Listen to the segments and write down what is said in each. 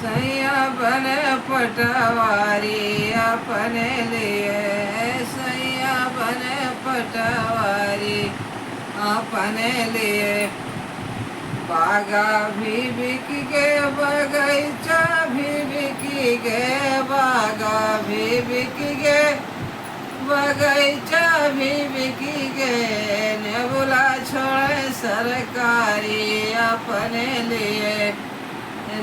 सैया बने पटवारी अपने लिए, सैया बने पटवारी अपने लिए। बागा भी बिक गए, बगीचा भी बिक गए, बागा भी बिक गए, बगीचा भी बिक गए। नेबुला छोड़े सरकारी अपने लिए,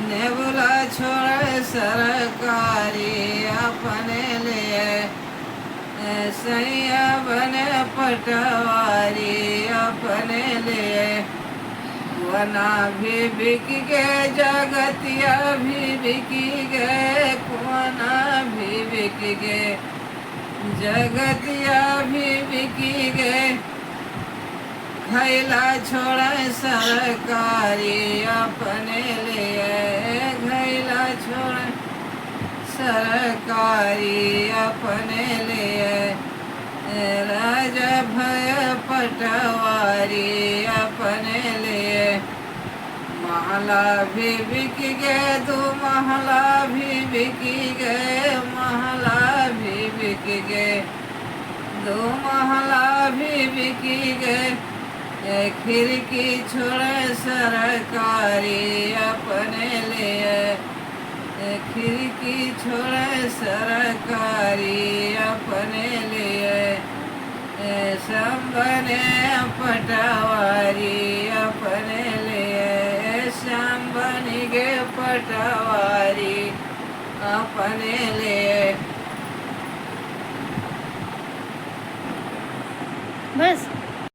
नेबुला छोड़े सरकारी अपने लिए। सैया बने पटवारी अपने लिए। कुआना भी बिक गए, जगतिया भी बिक गए, कुआना भी बिक गए, जगतिया भी बिक गए। घैला छोड़े सरकारी अपने लिए, घैला छोड़े सरकारी अपने लिए। राजा भय पटवारी अपने लिए। महला भी बिक गए, दो महला भी बिक गए, महला भी बिक गए, दो महला भी बिक गए। खिड़की छोड़े सरकारी अपने लिए, खिड़की छोड़े सरकारी अपने लिए। श्याम बने पटवारी अपने लिए, श्याम बन गए पटवारी अपने लिए। बस